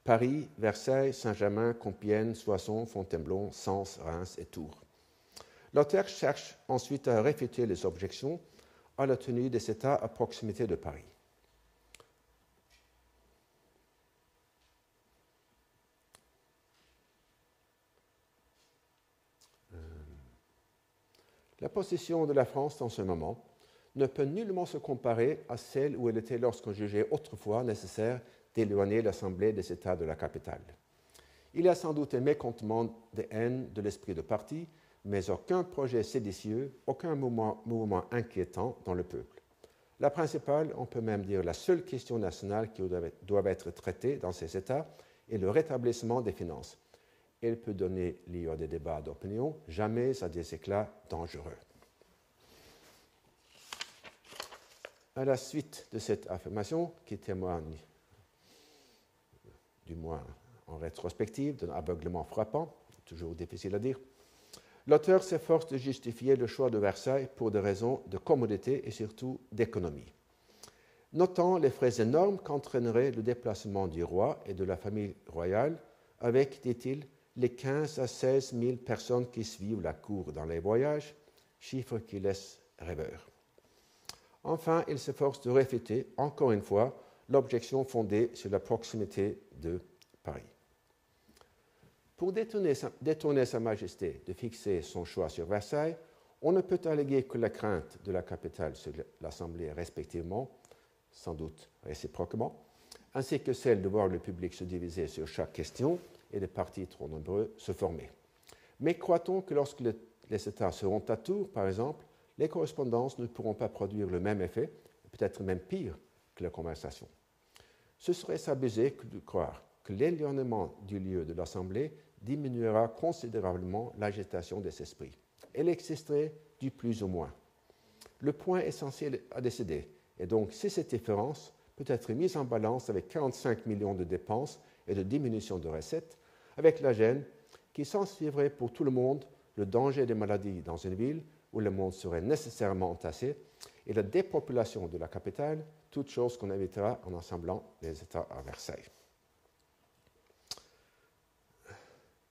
Paris, Versailles, Saint-Germain, Compiègne, Soissons, Fontainebleau, Sens, Reims et Tours. L'auteur cherche ensuite à réfuter les objections à la tenue des États à proximité de Paris. La position de la France dans ce moment ne peut nullement se comparer à celle où elle était lorsqu'on jugeait autrefois nécessaire d'éloigner l'Assemblée des États de la capitale. Il y a sans doute un mécontentement de haine de l'esprit de parti, mais aucun projet séditieux, aucun mouvement inquiétant dans le peuple. La principale, on peut même dire la seule question nationale qui doit être traitée dans ces États est le rétablissement des finances. Elle peut donner lieu à des débats d'opinion, jamais à des éclats dangereux. À la suite de cette affirmation, qui témoigne, du moins en rétrospective, d'un aveuglement frappant, toujours difficile à dire, l'auteur s'efforce de justifier le choix de Versailles pour des raisons de commodité et surtout d'économie. Notant les frais énormes qu'entraînerait le déplacement du roi et de la famille royale avec, dit-il, les 15 à 16 000 personnes qui suivent la cour dans les voyages, chiffre qui laisse rêveur. Enfin, il s'efforce de réfuter, encore une fois, l'objection fondée sur la proximité de Paris. Pour détourner Sa Majesté de fixer son choix sur Versailles, on ne peut alléguer que la crainte de la capitale sur l'Assemblée respectivement, sans doute réciproquement, ainsi que celle de voir le public se diviser sur chaque question et des partis trop nombreux se former. Mais croit-on que lorsque les États seront à tour, par exemple, les correspondances ne pourront pas produire le même effet, peut-être même pire que la conversation? Ce serait s'abuser de croire que l'éloignement du lieu de l'Assemblée diminuera considérablement l'agitation des esprits. Elle existerait du plus au moins. Le point essentiel à décider est donc si cette différence peut être mise en balance avec 45 millions de dépenses et de diminution de recettes, avec la gêne qui s'ensuivrait pour tout le monde le danger des maladies dans une ville où le monde serait nécessairement entassé et la dépopulation de la capitale, toute chose qu'on évitera en assemblant les États à Versailles.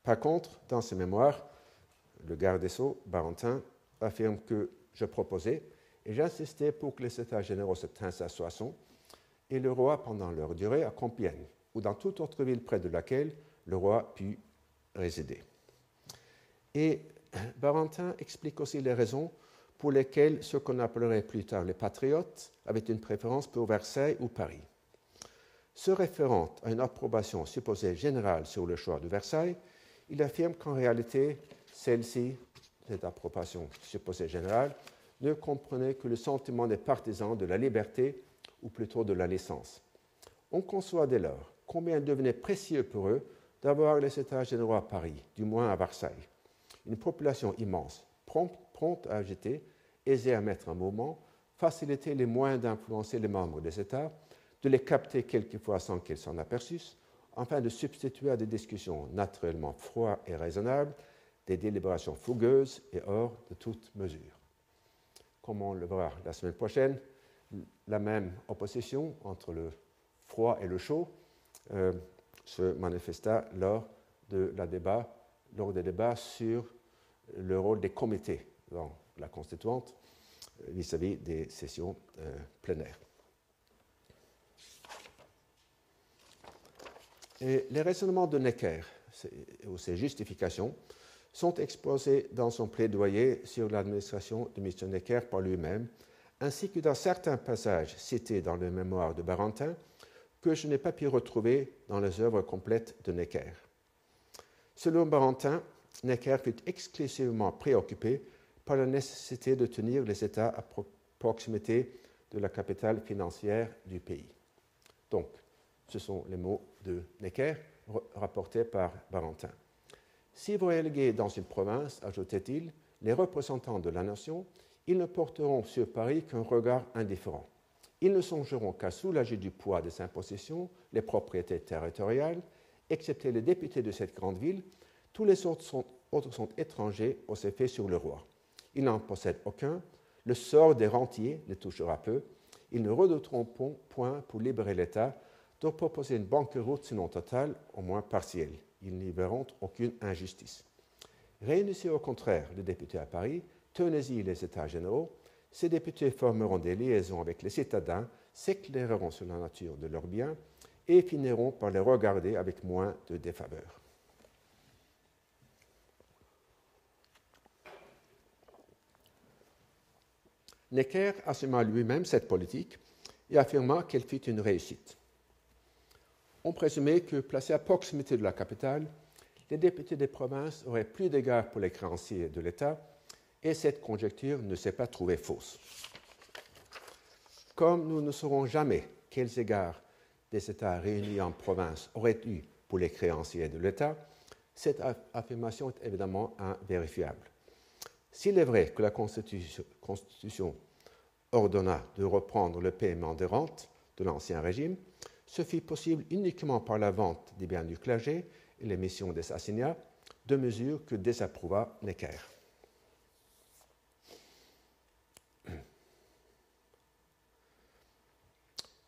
Par contre, dans ses mémoires, le garde des Sceaux, Barentin, affirme que je proposais et j'insistais pour que les États généraux se tinssent à Soissons et le roi pendant leur durée à Compiègne ou dans toute autre ville près de laquelle le roi put résider. Et Barentin explique aussi les raisons pour lesquelles ceux qu'on appellerait plus tard les patriotes avaient une préférence pour Versailles ou Paris. Se référant à une approbation supposée générale sur le choix de Versailles, il affirme qu'en réalité, celle-ci, cette approbation supposée générale, ne comprenait que le sentiment des partisans de la liberté, ou plutôt de la licence. On conçoit dès lors combien il devenait précieux pour eux d'avoir les États généraux à Paris, du moins à Versailles. Une population immense, prompte à agiter, aisée à mettre en mouvement, faciliter les moyens d'influencer les membres des États, de les capter quelquefois sans qu'ils s'en aperçussent, afin de substituer à des discussions naturellement froides et raisonnables des délibérations fougueuses et hors de toute mesure. Comme on le verra la semaine prochaine, la même opposition entre le froid et le chaud se manifesta lors des débats sur le rôle des comités dans la constituante vis-à-vis des sessions plénières. Et les raisonnements de Necker, ou ses justifications, sont exposés dans son plaidoyer sur l'administration de M. Necker par lui-même, ainsi que dans certains passages cités dans le mémoire de Barentin, que je n'ai pas pu retrouver dans les œuvres complètes de Necker. Selon Barentin, Necker fut exclusivement préoccupé par la nécessité de tenir les États à proximité de la capitale financière du pays. Donc, ce sont les mots de Necker rapportés par Barentin. Si vous reléguez dans une province, ajoutait-il, les représentants de la nation, ils ne porteront sur Paris qu'un regard indifférent. Ils ne songeront qu'à soulager du poids des impositions les propriétés territoriales, excepté les députés de cette grande ville, tous les autres sont étrangers aux effets sur le roi. Ils n'en possèdent aucun, le sort des rentiers les touchera peu, ils ne redouteront point pour libérer l'État de proposer une banqueroute sinon totale, au moins partielle. Ils n'y verront aucune injustice. Réunissez au contraire les députés à Paris, tenez-y les États généraux, ces députés formeront des liaisons avec les citadins, s'éclaireront sur la nature de leurs biens et finiront par les regarder avec moins de défaveur. Necker assuma lui-même cette politique et affirma qu'elle fut une réussite. On présumait que, placés à proximité de la capitale, les députés des provinces auraient plus d'égard pour les créanciers de l'État, et cette conjecture ne s'est pas trouvée fausse. Comme nous ne saurons jamais quels égards des États réunis en province auraient eu pour les créanciers de l'État, cette affirmation est évidemment invérifiable. S'il est vrai que la Constitution ordonna de reprendre le paiement des rentes de l'Ancien Régime, ce fut possible uniquement par la vente des biens du clergé et l'émission des assignats, deux mesures que désapprouva Necker.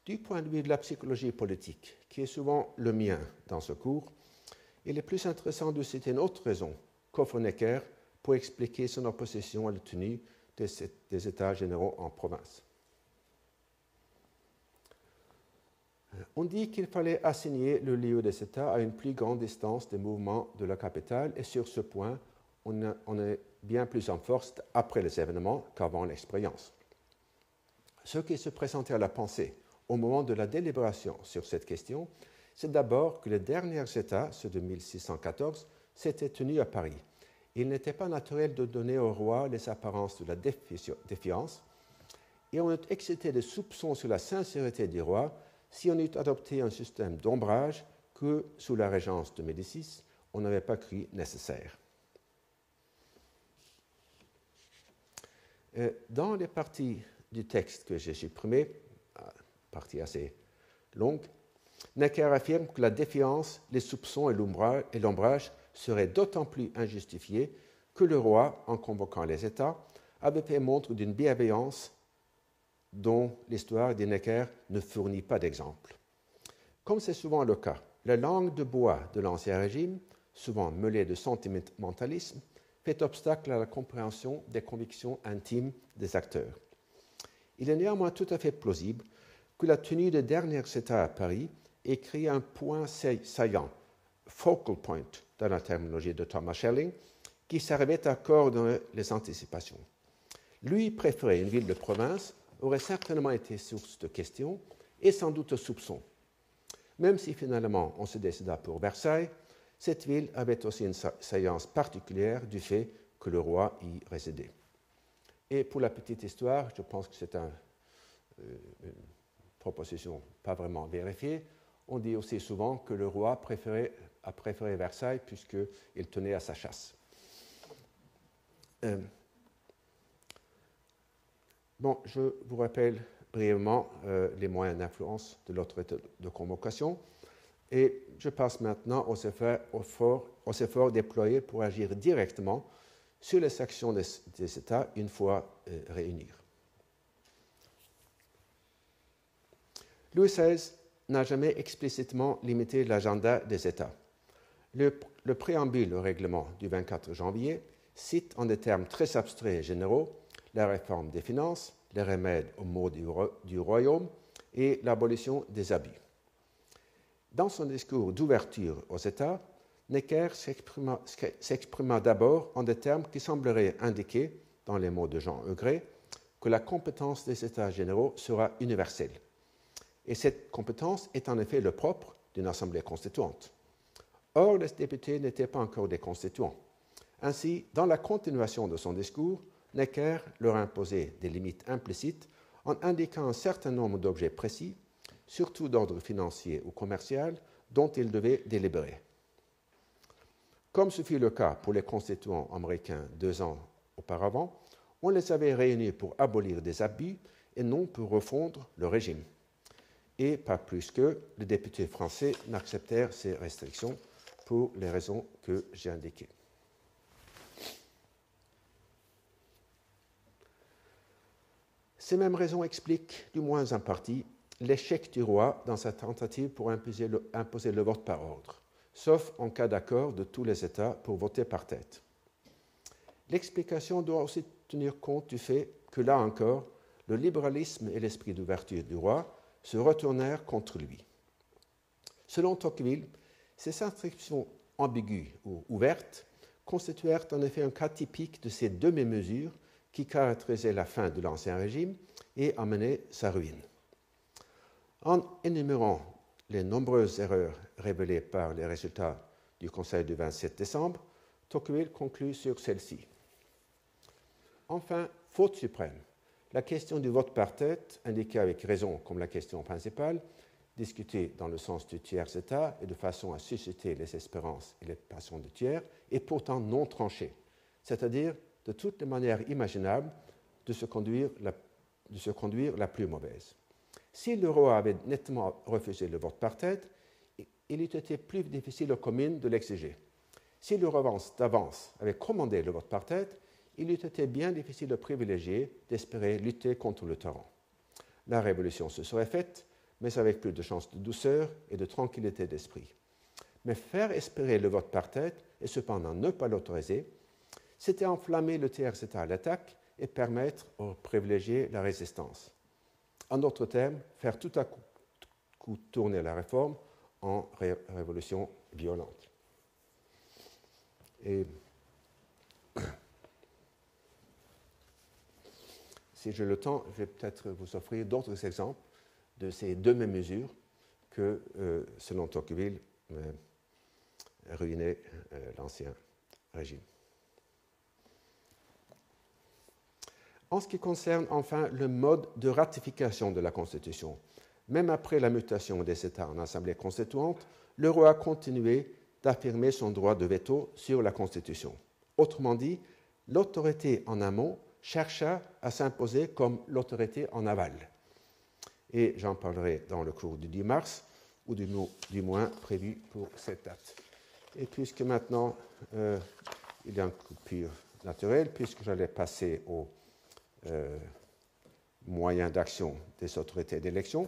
Du point de vue de la psychologie politique, qui est souvent le mien dans ce cours, il est plus intéressant de citer une autre raison qu'offre Necker pour expliquer son opposition à la tenue des États généraux en province. On dit qu'il fallait assigner le lieu des États à une plus grande distance des mouvements de la capitale, et sur ce point, on est bien plus en force après les événements qu'avant l'expérience. Ce qui se présentait à la pensée au moment de la délibération sur cette question c'est d'abord que les derniers États, ceux de 1614, s'étaient tenus à Paris. Il n'était pas naturel de donner au roi les apparences de la défiance, et on eût excité des soupçons sur la sincérité du roi si on eût adopté un système d'ombrage que, sous la régence de Médicis, on n'avait pas cru nécessaire. Dans les parties du texte que j'ai supprimées, partie assez longue, Necker affirme que la défiance, les soupçons et l'ombrage seraient d'autant plus injustifiés que le roi, en convoquant les États, avait fait montre d'une bienveillance dont l'histoire de Necker ne fournit pas d'exemple. Comme c'est souvent le cas, la langue de bois de l'Ancien Régime, souvent mêlée de sentimentalisme, fait obstacle à la compréhension des convictions intimes des acteurs. Il est néanmoins tout à fait plausible que la tenue des derniers États à Paris ait créé un point saillant, focal point dans la terminologie de Thomas Schelling, qui servait à coordonner les anticipations. Lui préférer une ville de province aurait certainement été source de questions et sans doute de soupçons. Même si finalement on se décida pour Versailles, cette ville avait aussi une saillance particulière du fait que le roi y résidait. Et pour la petite histoire, je pense que c'est une proposition pas vraiment vérifiée, on dit aussi souvent que le roi a préféré Versailles puisqu'il tenait à sa chasse. Je vous rappelle brièvement les moyens d'influence de l'autorité de convocation. Et je passe maintenant aux efforts déployés pour agir directement sur les sections des États une fois réunis. Louis XVI n'a jamais explicitement limité l'agenda des États. Le préambule au règlement du 24 janvier cite en des termes très abstraits et généraux la réforme des finances, les remèdes aux maux du royaume et l'abolition des abus. Dans son discours d'ouverture aux États, Necker s'exprima d'abord en des termes qui sembleraient indiquer, dans les mots de Jean Eugré, que la compétence des États généraux sera universelle. Et cette compétence est en effet le propre d'une assemblée constituante. Or, les députés n'étaient pas encore des constituants. Ainsi, dans la continuation de son discours, Necker leur imposait des limites implicites en indiquant un certain nombre d'objets précis, surtout d'ordre financier ou commercial, dont ils devaient délibérer. Comme ce fut le cas pour les constituants américains 2 ans auparavant, on les avait réunis pour abolir des abus et non pour refondre le régime. Et pas plus que les députés français n'acceptèrent ces restrictions pour les raisons que j'ai indiquées. Ces mêmes raisons expliquent, du moins en partie, l'échec du roi dans sa tentative pour imposer le vote par ordre, sauf en cas d'accord de tous les États pour voter par tête. L'explication doit aussi tenir compte du fait que, là encore, le libéralisme et l'esprit d'ouverture du roi se retournèrent contre lui. Selon Tocqueville, ces inscriptions ambiguës ou ouvertes constituèrent en effet un cas typique de ces demi-mesures qui caractérisaient la fin de l'Ancien Régime et amenaient sa ruine. En énumérant les nombreuses erreurs révélées par les résultats du Conseil du 27 décembre, Tocqueville conclut sur celle-ci. Enfin, faute suprême, la question du vote par tête, indiquée avec raison comme la question principale, discutée dans le sens du tiers-État et de façon à susciter les espérances et les passions du tiers, est pourtant non tranchée, c'est-à-dire de toutes les manières imaginables de se conduire la plus mauvaise. Si le roi avait nettement refusé le vote par tête, il eût été plus difficile aux communes de l'exiger. Si le roi d'avance avait commandé le vote par tête, il eût été bien difficile de privilégier d'espérer lutter contre le torrent. La révolution se serait faite, mais avec plus de chances de douceur et de tranquillité d'esprit. Mais faire espérer le vote par tête et cependant ne pas l'autoriser, c'était enflammer le tiers-État à l'attaque et permettre aux privilégiés la résistance. En d'autres termes, faire tout à coup tourner la réforme en révolution violente. Et si j'ai le temps, je vais peut-être vous offrir d'autres exemples de ces demi-mesures que, selon Tocqueville, ruinait l'ancien régime. En ce qui concerne enfin le mode de ratification de la Constitution, même après la mutation des États en Assemblée constituante, le roi a continué d'affirmer son droit de veto sur la Constitution. Autrement dit, l'autorité en amont chercha à s'imposer comme l'autorité en aval. Et j'en parlerai dans le cours du 10 mars, ou du moins prévu pour cette date. Et puisque maintenant il y a une coupure naturelle, puisque j'allais passer aux moyens d'action des autorités d'élection,